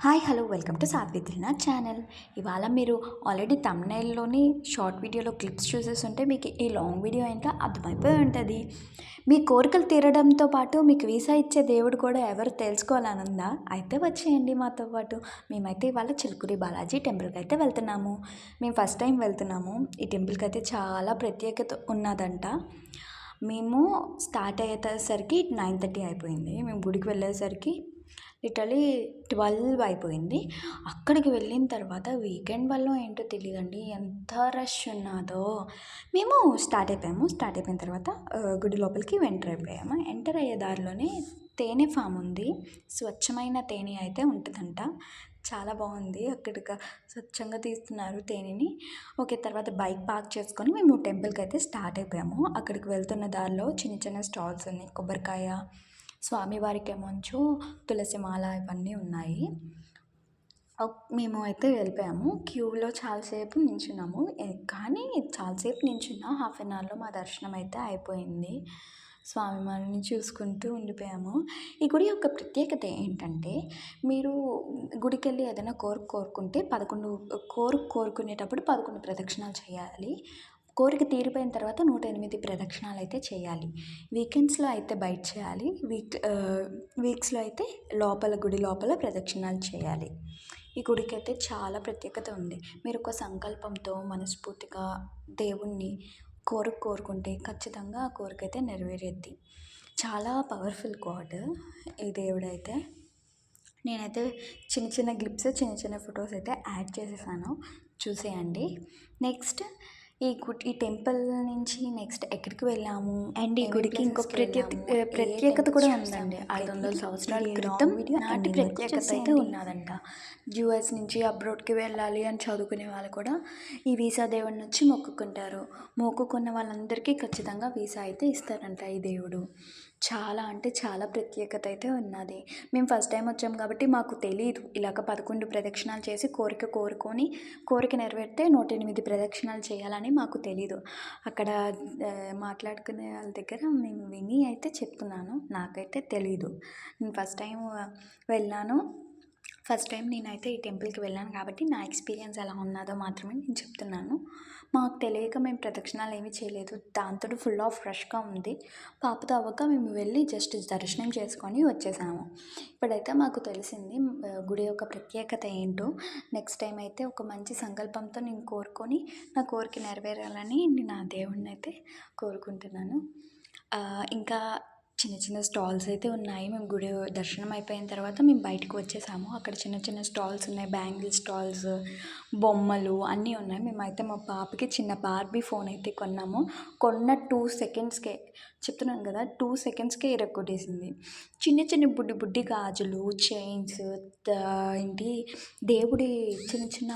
Hi hello welcome to Satvitrinath channel. ఇవాళ మీరు already థంబ్‌నెయిల్‌లోని షార్ట్ వీడియోలో క్లిప్స్ చూసేసుంటే మీకు ఈ లాంగ్ వీడియో ఏంటో అర్థమైపోయి ఉంటుంది. మీ కోరికలు తీరడంతో పాటు మీకు వీసా ఇచ్చే దేవుడు కూడా ఎవరు తెలుసుకోవాలని ఉందా? అయితే వచ్చేయండి మాతో పాటు. మేమైతే ఇవాళ చిలుకూరి బాలాజీ టెంపుల్కి అయితే వెళ్తున్నాము. మేము ఫస్ట్ టైం వెళ్తున్నాము. ఈ టెంపుల్కి అయితే చాలా ప్రత్యేకత ఉన్నదంట. మేము స్టార్ట్ అయ్యేసరికి 9:30 అయిపోయింది. మేము గుడికి వెళ్ళేసరికి లిటరలీ 12 అయిపోయింది. అక్కడికి వెళ్ళిన తర్వాత వీకెండ్ వల్లో ఏంటో తెలీదండి ఎంత రష్ ఉన్నాదో. మేము స్టార్ట్ అయిపోయాము. స్టార్ట్ అయిపోయిన తర్వాత గుడి లోపలికి ఎంటర్ అయిపోయాము. ఎంటర్ అయ్యే దారిలోనే తేనె ఫామ్ ఉంది. స్వచ్ఛమైన తేనె అయితే ఉంటుందంట. చాలా బాగుంది. అక్కడికి స్వచ్ఛంగా తీస్తున్నారు తేనెని. ఓకే, తర్వాత బైక్ పార్క్ చేసుకొని మేము టెంపుల్కి అయితే స్టార్ట్ అయిపోయాము. అక్కడికి వెళ్తున్న దారిలో చిన్న చిన్న స్టాల్స్ ఉన్నాయి. కొబ్బరికాయ, స్వామివారికి ఏమొంచు తులసి మాల ఇవన్నీ ఉన్నాయి. మేము అయితే వెళ్ళిపోయాము. క్యూలో చాలాసేపు నించున్నాము. కానీ చాలాసేపు నించున్నా హాఫ్ అన్ అవర్లో మా దర్శనం అయితే అయిపోయింది. స్వామివారిని చూసుకుంటూ ఉండిపోయాము. ఈ గుడి యొక్క ప్రత్యేకత ఏంటంటే, మీరు గుడికెళ్ళి ఏదైనా కోరుకుంటే 11 కోరుకునేటప్పుడు 11 ప్రదక్షిణాలు చేయాలి. కోరిక తీరిపోయిన తర్వాత 108 ప్రదక్షిణాలు అయితే చేయాలి. వీకెండ్స్లో అయితే బయట చేయాలి. వీక్స్లో అయితే లోపల గుడి లోపల ప్రదక్షిణాలు చేయాలి. ఈ గుడికి అయితే చాలా ప్రత్యేకత ఉంది. మీరు ఒక సంకల్పంతో మనస్ఫూర్తిగా దేవుణ్ణి కోరుకుంటే ఖచ్చితంగా ఆ కోరిక అయితే నెరవేరుద్ది. చాలా పవర్ఫుల్ గాడ్ ఈ దేవుడైతే. నేనైతే చిన్న చిన్న క్లిప్స్, చిన్న చిన్న ఫొటోస్ అయితే యాడ్ చేసేసాను, చూసేయండి. నెక్స్ట్ ఈ టెంపుల్ నుంచి నెక్స్ట్ ఎక్కడికి వెళ్ళాము అండ్ ఈ గుడికి ఇంకో ప్రత్యేకత కూడా ఉందండి. 500 సంవత్సరాల క్రితం నాటి ప్రత్యేకత అయితే ఉన్నదంట. యూఎస్ నుంచి అబ్రాడ్కి వెళ్ళాలి అని చదువుకునే వాళ్ళు కూడా ఈ వీసా దేవుడిని వచ్చి మొక్కుకుంటారు. మొక్కుకున్న వాళ్ళందరికీ ఖచ్చితంగా వీసా అయితే ఇస్తారంట ఈ దేవుడు. చాలా అంటే చాలా ప్రత్యేకత అయితే ఉన్నది. మేము ఫస్ట్ టైం వచ్చాము కాబట్టి మాకు తెలీదు. ఇలాగ 11 ప్రదక్షిణాలు చేసి కోరిక నెరవేరితే 108 ప్రదక్షిణాలు చేయాలని మాకు తెలీదు. అక్కడ మాట్లాడుకునే వాళ్ళ దగ్గర మేము విని అయితే చెప్తున్నాను. నాకైతే తెలీదు. నేను ఫస్ట్ టైం నేనైతే ఈ టెంపుల్కి వెళ్ళాను కాబట్టి నా ఎక్స్పీరియన్స్ ఎలా ఉన్నదో మాత్రమే నేను చెప్తున్నాను. మాకు తెలియక మేము ప్రదక్షిణాలు ఏమీ చేయలేదు. దాంతో ఫుల్ ఆఫ్ రష్గా ఉంది. పాపతో అవ్వక మేము వెళ్ళి జస్ట్ దర్శనం చేసుకొని వచ్చేసాము. ఇప్పుడైతే మాకు తెలిసింది గుడి యొక్క ప్రత్యేకత ఏంటో. నెక్స్ట్ టైం అయితే ఒక మంచి సంకల్పంతో నేను కోరుకొని నా కోరిక నెరవేరాలని నేను ఆ దేవుడిని అయితే కోరుకుంటున్నాను. ఇంకా చిన్న చిన్న స్టాల్స్ అయితే ఉన్నాయి. మేము గుడి దర్శనం అయిపోయిన తర్వాత మేము బయటకు వచ్చేసాము. అక్కడ చిన్న చిన్న స్టాల్స్ ఉన్నాయి. బ్యాంగిల్ స్టాల్స్, బొమ్మలు అన్నీ ఉన్నాయి. మేమైతే మా పాపకి చిన్న బార్బీ ఫోన్ అయితే కొన్నాము. కొన్న 2 సెకండ్స్కే, చెప్తున్నాను కదా, 2 సెకండ్స్కే ఇరగ్గొట్టేసింది. చిన్న చిన్న బుడ్డి గాజులు, చైన్స్, దేవుడి చిన్న చిన్న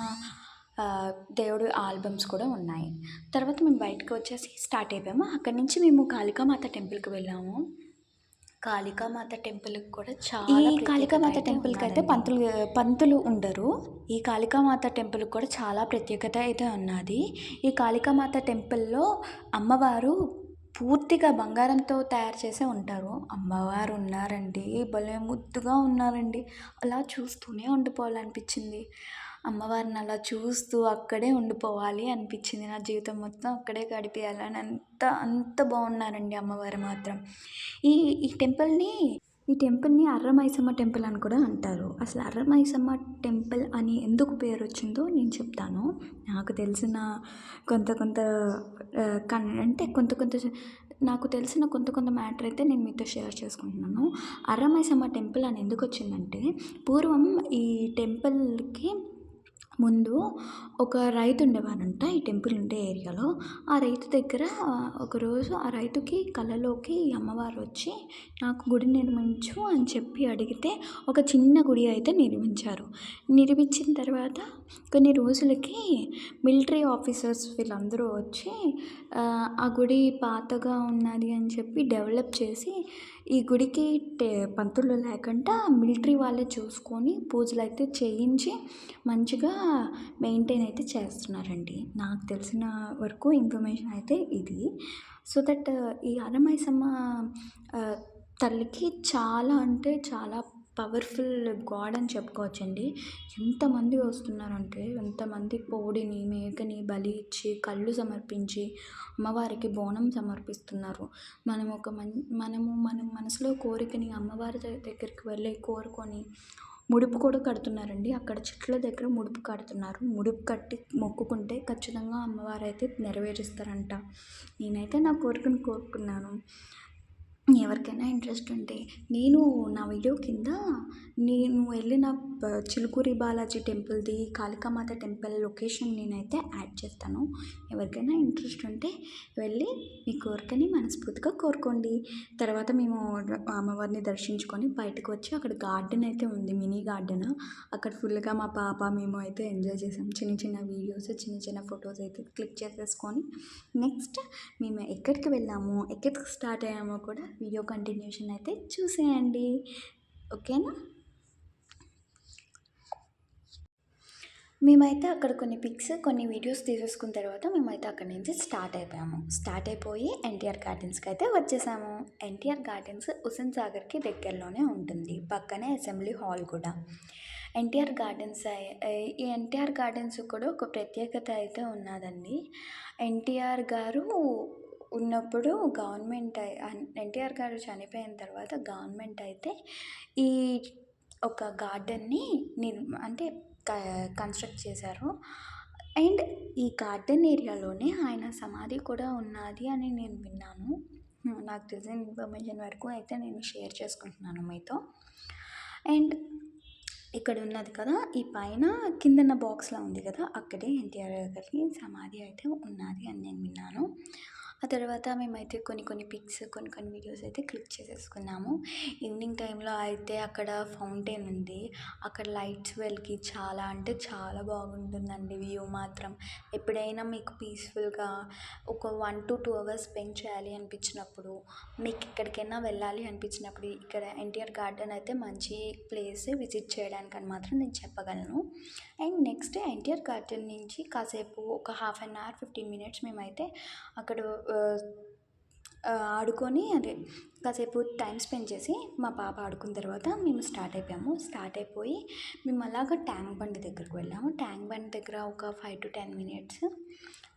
దేవుడి ఆల్బమ్స్ కూడా ఉన్నాయి. తర్వాత మేము బయటకు వచ్చేసి స్టార్ట్ అయిపోయాము. అక్కడి నుంచి మేము కాళికామాత టెంపుల్కి వెళ్ళాము. కాళికామాత టెంపుల్కి కూడా కాళికామాత టెంపుల్కి అయితే పంతులు ఉండరు. ఈ కాళికామాత టెంపుల్కి కూడా చాలా ప్రత్యేకత అయితే ఉన్నది. ఈ కాళికామాత టెంపుల్లో అమ్మవారు పూర్తిగా బంగారంతో తయారు చేసే ఉంటారు. అమ్మవారు ఉన్నారండి, భలే ముద్దుగా ఉన్నారండి. అలా చూస్తూనే ఉండిపోవాలనిపించింది. అమ్మవారిని అలా చూస్తూ అక్కడే ఉండిపోవాలి అనిపించింది. నా జీవితం మొత్తం అక్కడే గడిపేయాలని అంత బాగున్నారండి అమ్మవారు మాత్రం. ఈ ఈ టెంపుల్ని అర్రమైసమ్మ టెంపుల్ అని కూడా అంటారు. అసలు అర్రమైసమ్మ టెంపుల్ అని ఎందుకు పేరు వచ్చిందో నేను చెప్తాను. నాకు తెలిసిన నాకు తెలిసిన కొంత మ్యాటర్ అయితే నేను మీతో షేర్ చేసుకుంటున్నాను. అర్రమైసమ్మ టెంపుల్ అని ఎందుకు వచ్చిందంటే, పూర్వం ఈ టెంపుల్కి ముందు ఒక రైతు ఉండేవారంట ఈ టెంపుల్ ఉండే ఏరియాలో. ఆ రైతు దగ్గర ఒకరోజు ఆ రైతుకి కళలోకి అమ్మవారు వచ్చి నాకు గుడి నిర్మించు అని చెప్పి అడిగితే ఒక చిన్న గుడి అయితే నిర్మించారు. నిర్మించిన తర్వాత కొన్ని రోజులకి మిలిటరీ ఆఫీసర్స్ వీళ్ళందరూ వచ్చి ఆ గుడి పాతగా ఉన్నది అని చెప్పి డెవలప్ చేసి ఈ గుడికి పంతులు లేకుండా మిలిటరీ వాళ్ళే చూసుకొని పూజలు అయితే చేయించి మంచిగా మెయింటైన్ అయితే చేస్తున్నారండి. నాకు తెలిసిన వరకు ఇన్ఫర్మేషన్ అయితే ఇది. సో దట్ ఈ అన్నమైసమ్మ తల్లికి చాలా అంటే చాలా పవర్ఫుల్ గాడ్ అని చెప్పుకోవచ్చండి. ఎంతమంది వస్తున్నారంటే ఎంతమంది కోడిని, మేకని బలి ఇచ్చి, కళ్ళు సమర్పించి అమ్మవారికి బోనం సమర్పిస్తున్నారు. మనము మన మనసులో కోరికని అమ్మవారి దగ్గరికి వెళ్ళి కోరుకొని ముడుపు కూడా కడుతున్నారండి. అక్కడ చెట్ల దగ్గర ముడుపు కడుతున్నారు. ముడుపు కట్టి మొక్కుకుంటే ఖచ్చితంగా అమ్మవారైతే నెరవేరుస్తారంట. నేనైతే నా కోరికను కోరుకున్నాను. ఎవరికైనా ఇంట్రెస్ట్ ఉంటే నేను నా వీడియో కింద నేను వెళ్ళిన చిలుకూరి బాలాజీ టెంపుల్ది, కాళికామాత టెంపుల్ లొకేషన్ నేనైతే యాడ్ చేస్తాను. ఎవరికైనా ఇంట్రెస్ట్ ఉంటే వెళ్ళి మీ కోరికని మనస్ఫూర్తిగా కోరుకోండి. తర్వాత మేము అమ్మవారిని దర్శించుకొని బయటకు వచ్చి అక్కడ గార్డెన్ అయితే ఉంది, మినీ గార్డెన్. అక్కడ ఫుల్గా మా పాప మేము అయితే ఎంజాయ్ చేసాం. చిన్న చిన్న వీడియోస్, చిన్న చిన్న ఫొటోస్ అయితే క్లిక్ చేసేసుకొని నెక్స్ట్ మేము ఎక్కడికి వెళ్ళాము, ఎక్కడికి స్టార్ట్ అయ్యామో కూడా వీడియో కంటిన్యూషన్ అయితే చూసేయండి. ఓకేనా? మేమైతే అక్కడ కొన్ని పిక్స్, కొన్ని వీడియోస్ తీసేసుకున్న తర్వాత మేమైతే అక్కడి నుంచి స్టార్ట్ అయిపోయాము. స్టార్ట్ అయిపోయి ఎన్టీఆర్ గార్డెన్స్కి అయితే వచ్చేసాము. ఎన్టీఆర్ గార్డెన్స్ హుస్సేన్ సాగర్కి దగ్గరలోనే ఉంటుంది. పక్కనే అసెంబ్లీ హాల్ కూడా. ఎన్టీఆర్ గార్డెన్స్ ఈ ఎన్టీఆర్ గార్డెన్స్ కూడా ఒక ప్రత్యేకత అయితే ఉన్నదండి. ఎన్టీఆర్ గారు ఉన్నప్పుడు ఎన్టీఆర్ గారు చనిపోయిన తర్వాత గవర్నమెంట్ అయితే ఈ ఒక గార్డెన్ని అంటే కన్స్ట్రక్ట్ చేశారు. అండ్ ఈ గార్డెన్ ఏరియాలోనే ఆయన సమాధి కూడా ఉన్నది అని నేను విన్నాను. నాకు తెలిసిన ఇన్ఫర్మేషన్ వరకు అయితే నేను షేర్ చేసుకుంటున్నాను మీతో. అండ్ ఇక్కడ ఉన్నది కదా, ఈ పైన కిందన్న బాక్స్లా ఉంది కదా, అక్కడే ఎన్టీఆర్ గారి సమాధి అయితే ఉన్నది అని నేను విన్నాను. ఆ తర్వాత మేమైతే కొన్ని పిక్స్, కొన్ని వీడియోస్ అయితే క్లిక్ చేసేసుకున్నాము. ఈవినింగ్ టైంలో అయితే అక్కడ ఫౌంటైన్ ఉంది. అక్కడ లైట్స్ వెలిగి చాలా అంటే చాలా బాగుంటుందండి వ్యూ మాత్రం. ఎప్పుడైనా మీకు పీస్ఫుల్గా ఒక 1 to 2 hours స్పెండ్ చేయాలి అనిపించినప్పుడు, మీకు ఎక్కడికైనా వెళ్ళాలి అనిపించినప్పుడు ఇక్కడ ఎన్టీఆర్ గార్డెన్ అయితే మంచి ప్లేస్ విజిట్ చేయడానికి అని మాత్రం నేను చెప్పగలను. అండ్ నెక్స్ట్ ఎన్టీఆర్ గార్డెన్ నుంచి కాసేపు ఒక 1/2 hour 15 minutes మేమైతే అక్కడ ఆడుకొని కాసేపు టైం స్పెండ్ చేసి మా పాప ఆడుకున్న తర్వాత మేము స్టార్ట్ అయిపోయాము. స్టార్ట్ అయిపోయి మేము అలాగా ట్యాంక్ బండ్ దగ్గరికి వెళ్ళాము. ట్యాంక్ బండ్ దగ్గర ఒక 5 to 10 minutes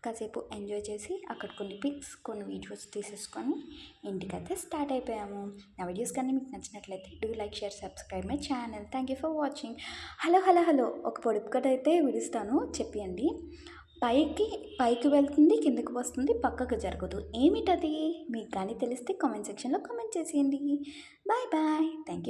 కాసేపు ఎంజాయ్ చేసి అక్కడ కొన్ని పిక్స్, కొన్ని వీడియోస్ తీసేసుకొని ఇంటికైతే స్టార్ట్ అయిపోయాము. నా వీడియోస్ కానీ మీకు నచ్చినట్లయితే do like, share, subscribe my channel. Thank you for watching. Hello ఒక పొడుపు కథ అయితే విడుస్తాను, చెప్పండి. పైకి వెళ్తుంది, కిందకు వస్తుంది, పక్కకు జరగదు. ఏమిటది? మీకు కానీ తెలిస్తే కామెంట్ సెక్షన్లో కామెంట్ చేసేయండి. బాయ్. Thank you.